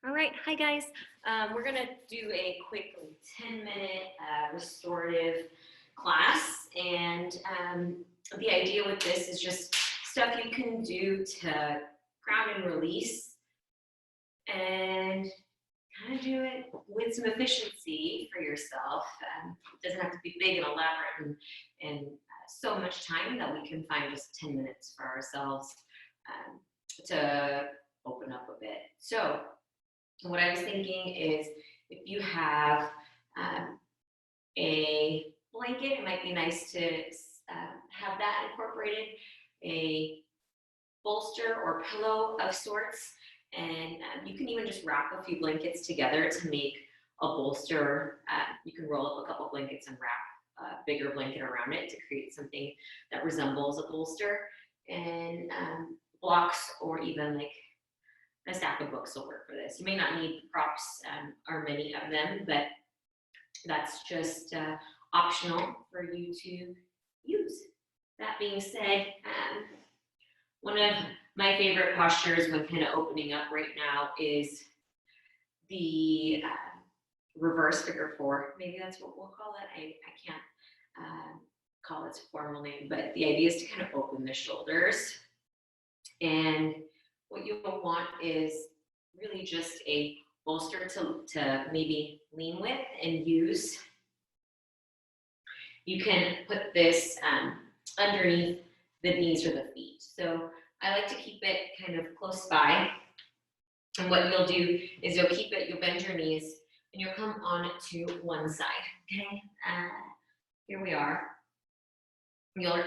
All right, hi guys. We're gonna do a quick 10-minute restorative class, and the idea with this is just stuff you can do to ground and release, and kind of do it with some efficiency for yourself. It doesn't have to be big and elaborate and so much time that we can find just 10 minutes for ourselves to open up a bit. So what I was thinking is if you have a blanket, it might be nice to have that incorporated, a bolster or pillow of sorts, and you can even just wrap a few blankets together to make a bolster. You can roll up a couple blankets and wrap a bigger blanket around it to create something that resembles a bolster, and blocks or even like a stack of books will work for this. You may not need props or many of them, but that's just optional for you to use. That being said, one of my favorite postures when kind of opening up right now is the reverse figure four. Maybe that's what we'll call it. I can't call its formal name, but the idea is to kind of open the shoulders. And what you'll want is really just a bolster to maybe lean with and use. You can put this underneath the knees or the feet. So I like to keep it kind of close by. And what you'll do is you'll keep it, you'll bend your knees, and you'll come on to one side, okay? Here we are. You'll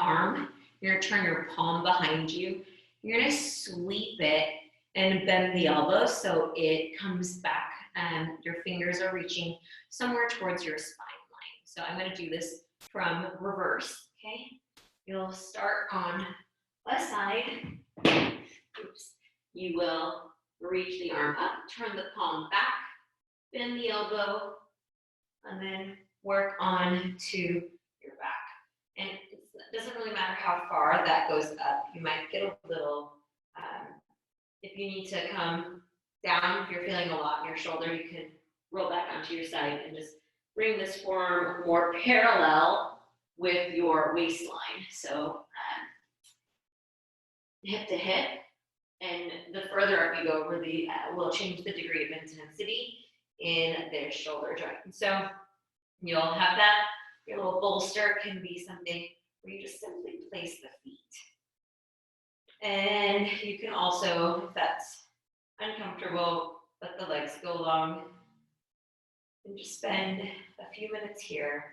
arm, you're gonna turn your palm behind you. You're gonna sweep it and bend the elbow so it comes back and your fingers are reaching somewhere towards your spine line. So I'm gonna do this from reverse, okay? You'll start on left side. Oops. You will reach the arm up, turn the palm back, bend the elbow, and then work on to your back. And it doesn't really matter how far that goes up. You might get a little, if you need to come down, if you're feeling a lot in your shoulder, you can roll back onto your side and just bring this form more parallel with your waistline. So hip to hip, and the further up you go, really will change the degree of intensity in the shoulder joint. And so you'll have that. Your little bolster can be something where you just simply place the feet. And you can also, if that's uncomfortable, let the legs go long and just spend a few minutes here.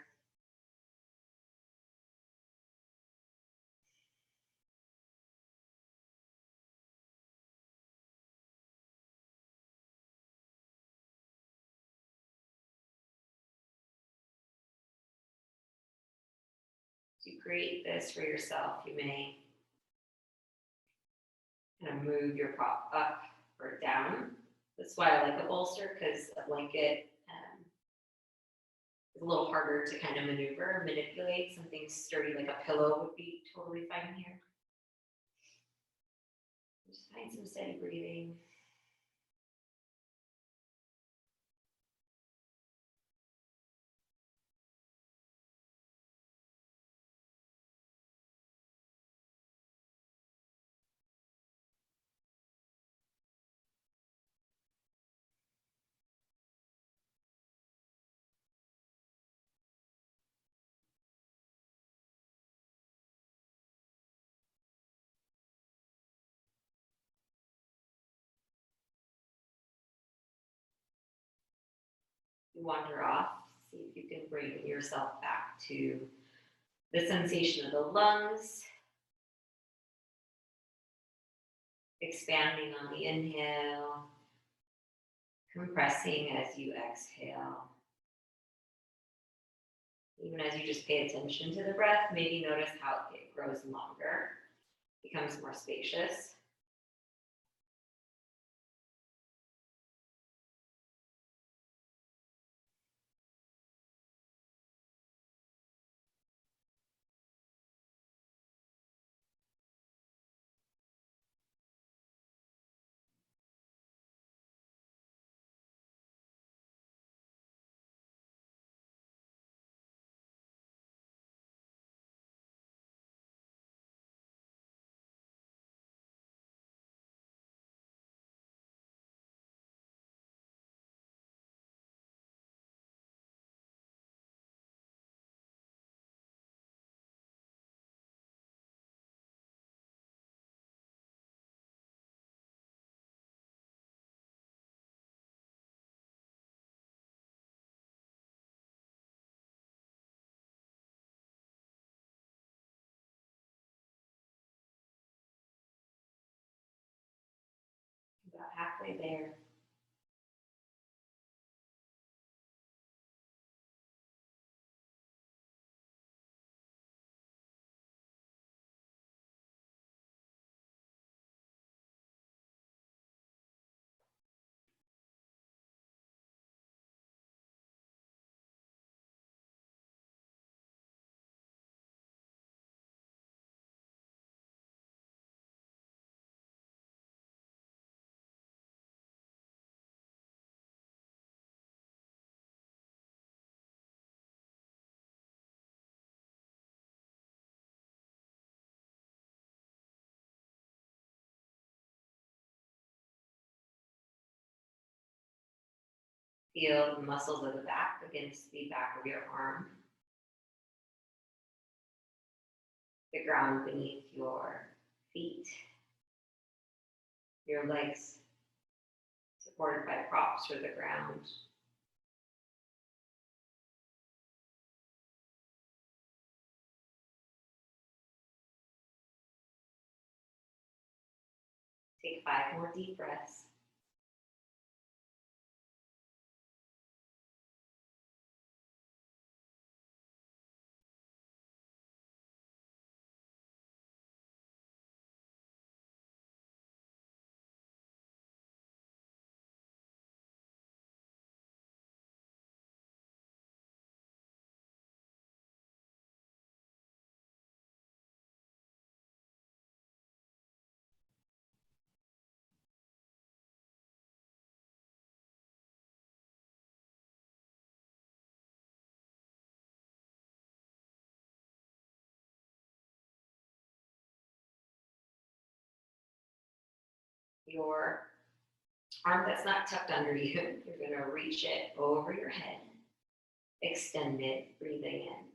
To create this for yourself, you may kind of move your prop up or down. That's why I like a bolster, because a blanket is a little harder to kind of maneuver, manipulate. Something sturdy like a pillow would be totally fine here. Just find some steady breathing. Wander off, see if you can bring yourself back to the sensation of the lungs, expanding on the inhale, compressing as you exhale. Even as you just pay attention to the breath, maybe notice how it grows longer, becomes more spacious. halfway there. Feel the muscles of the back against the back of your arm. The ground beneath your feet. Your legs supported by props for the ground. Take 5 more deep breaths. Your arm that's not tucked under you, you're going to reach it over your head. Extend it, breathing in.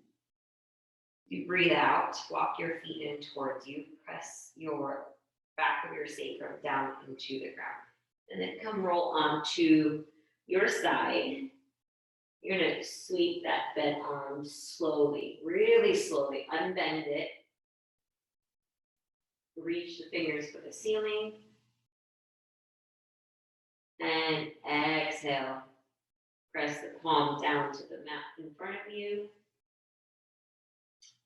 You breathe out, walk your feet in towards you, press your back of your sacrum down into the ground. And then come roll onto your side. You're going to sweep that bent arm slowly, really slowly, unbend it. Reach the fingers for the ceiling. And exhale. Press the palm down to the mat in front of you.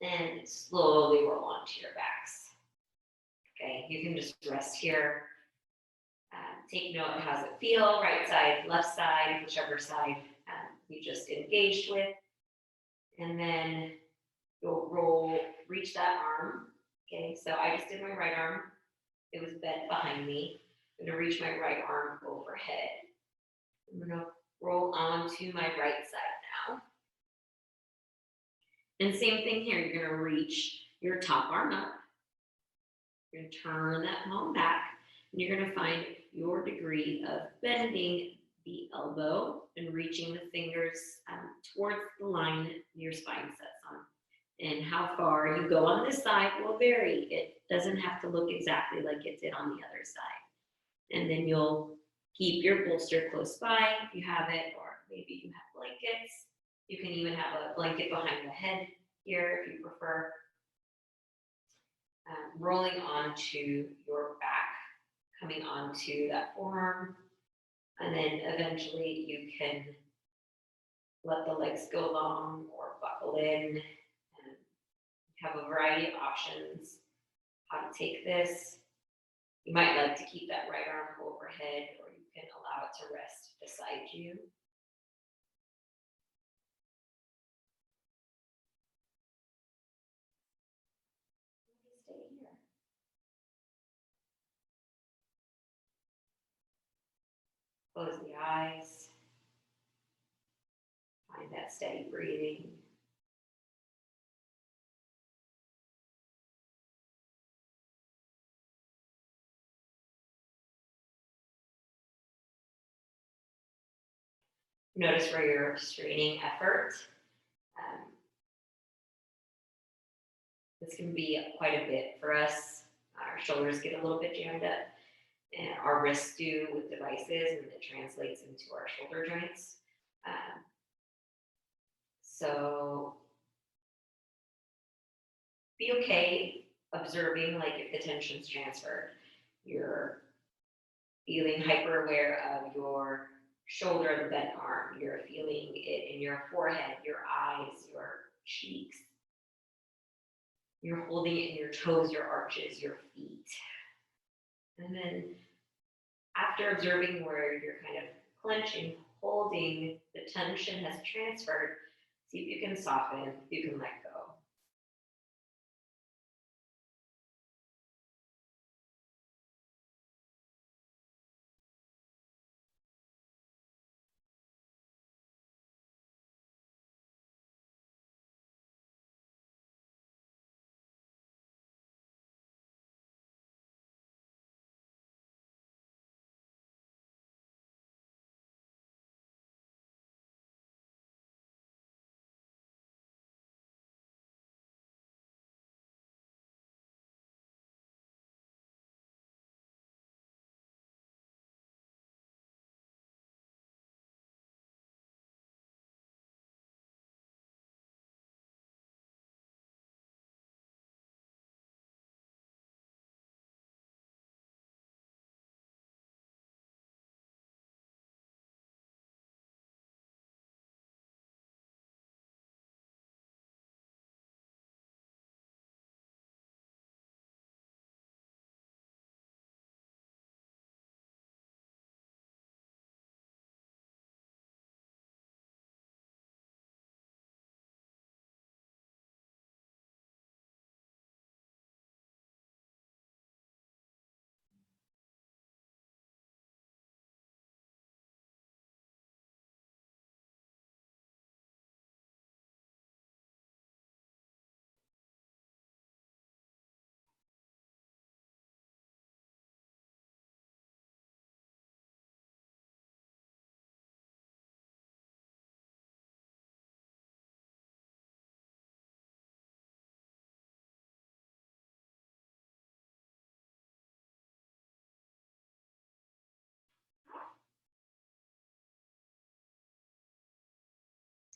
And slowly roll onto your backs. Okay, you can just rest here. Take note of how it feel, right side, left side, whichever side you just engaged with. And then you'll reach that arm. Okay, so I just did my right arm. It was bent behind me. I'm gonna reach my right arm overhead. I'm gonna roll onto my right side now. And same thing here, you're gonna reach your top arm up. You're gonna turn that palm back, and you're gonna find your degree of bending the elbow and reaching the fingers towards the line your spine sets on. And how far you go on this side will vary. It doesn't have to look exactly like it did on the other side. And then you'll keep your bolster close by if you have it, or maybe you have blankets. You can even have a blanket behind the head here if you prefer. Rolling onto your back, coming onto that forearm, and then eventually you can let the legs go long or buckle in. And have a variety of options how to take this. You might like to keep that right arm overhead, or you can allow it to rest beside you. Stay here. Close the eyes. Find that steady breathing. Notice where you're straining effort. This can be quite a bit for us. Our shoulders get a little bit jammed up, and our wrists do with devices, and it translates into our shoulder joints. So be okay observing, like if the tension's transferred, you're feeling hyper aware of your shoulder, the bent arm. You're feeling it in your forehead, your eyes, your cheeks. You're holding it in your toes, your arches, your feet. And then after observing where you're kind of clenching, holding, the tension has transferred, see if you can soften, if you can let go.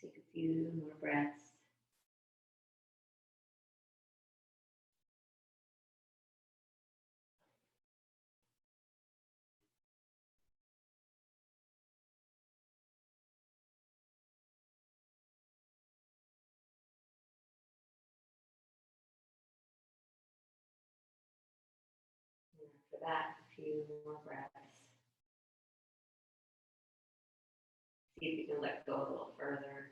Take a few more breaths. And after that, a few more breaths. See if you can let go a little further.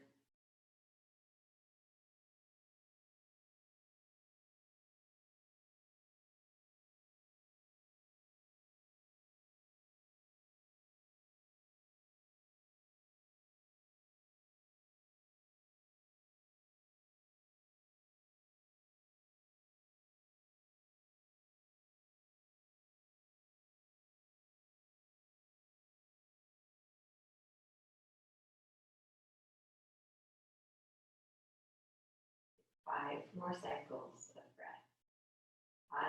Five more cycles of breath.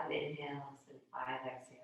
5 inhales and 5 exhales.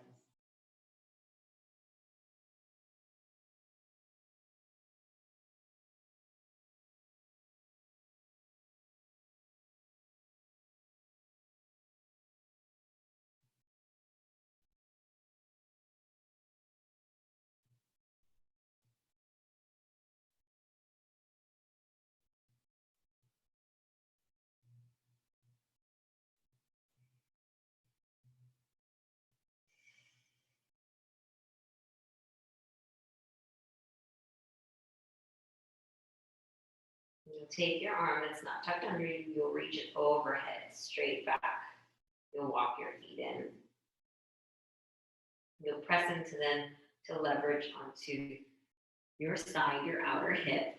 You'll take your arm that's not tucked under you, you'll reach it overhead, straight back. You'll walk your feet in. You'll press into them to leverage onto your side, your outer hip.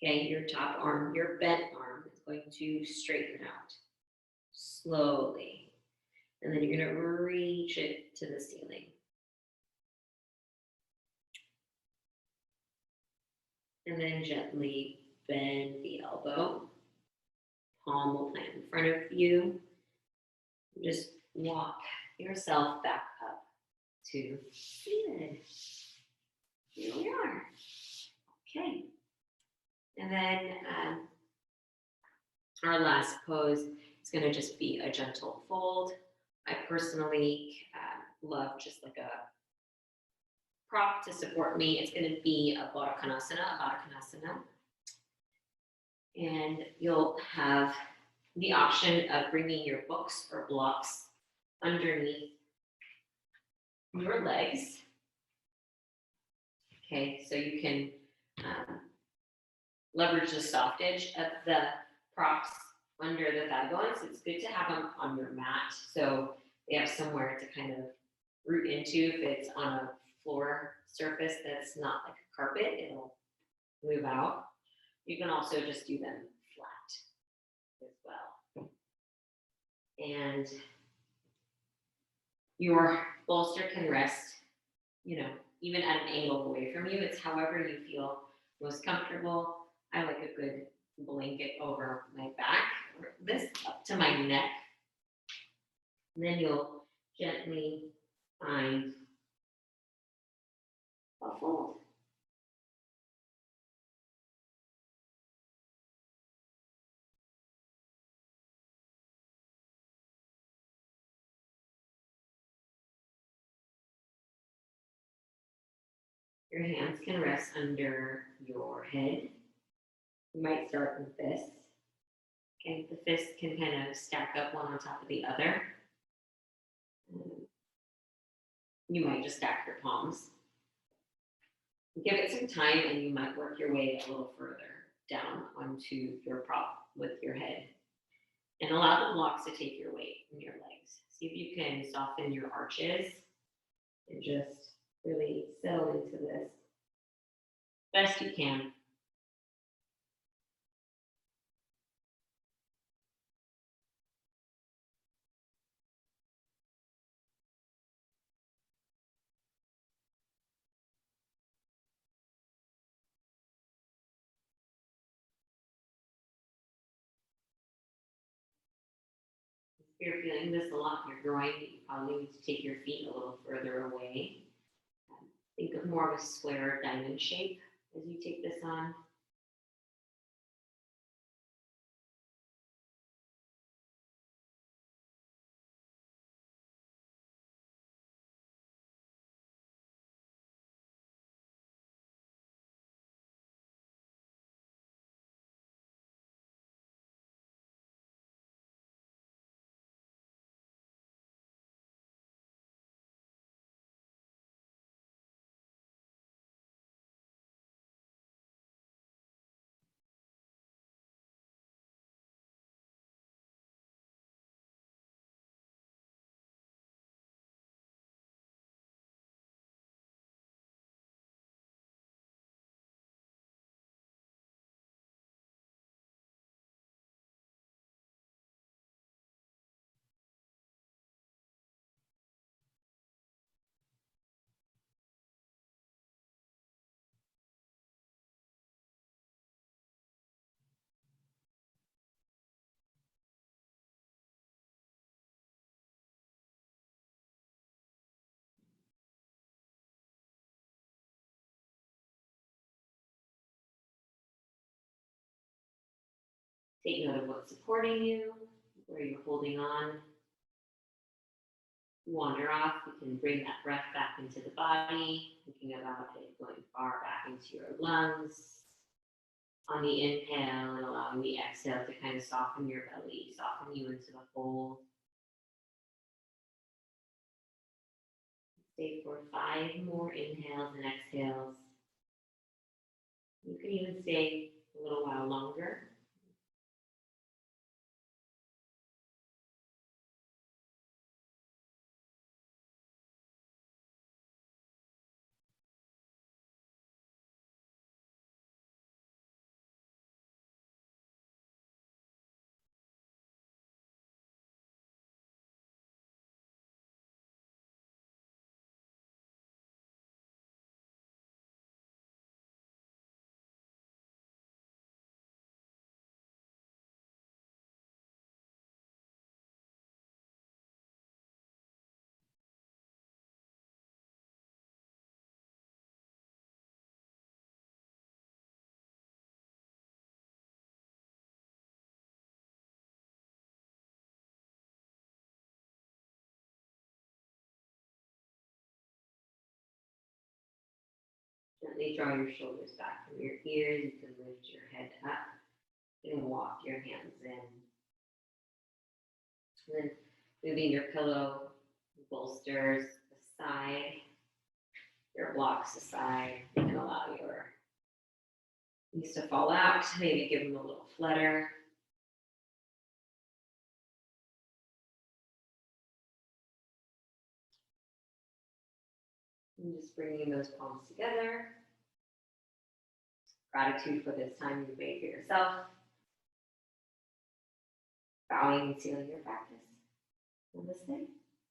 Okay, your top arm, your bent arm is going to straighten out slowly. And then you're going to reach it to the ceiling. And then gently bend the elbow. Palm will plant in front of you. Just walk yourself back up to seated. Here we are. Okay. And then our last pose is going to just be a gentle fold. I personally love just like a prop to support me, it's going to be a Baddha Konasana. And you'll have the option of bringing your books or blocks underneath your legs. Okay, so you can leverage the soft edge of the props under the thigh bones. It's good to have them on your mat so they have somewhere to kind of root into. If it's on a floor surface that's not like a carpet, it'll move out. You can also just do them flat as well. And your bolster can rest, even at an angle away from you. It's however you feel most comfortable. I like a good blanket over my back, or this up to my neck. And then you'll gently find a fold. Your hands can rest under your head. You might start with fists. Okay, the fists can kind of stack up one on top of the other. You might just stack your palms. Give it some time and you might work your way a little further down onto your prop with your head. And allow the blocks to take your weight in your legs. See if you can soften your arches and just really settle into this best you can. If you're feeling this a lot in your groin, you probably need to take your feet a little further away. Think of more of a square diamond shape as you take this on. Take note of what's supporting you, where you're holding on. Wander off, you can bring that breath back into the body, thinking about it going far back into your lungs. On the inhale and allowing the exhale to kind of soften your belly, soften you into the fold. Stay for 5 more inhales and exhales. You can even stay a little while longer. gently draw your shoulders back from your ears. You can lift your head up and walk your hands in. And then moving your pillow, bolsters aside, your blocks aside. You can allow your knees to fall out. Maybe give them a little flutter. And just bringing those palms together. Gratitude for this time you've made for yourself. Bowing and sealing your practice. Namaste.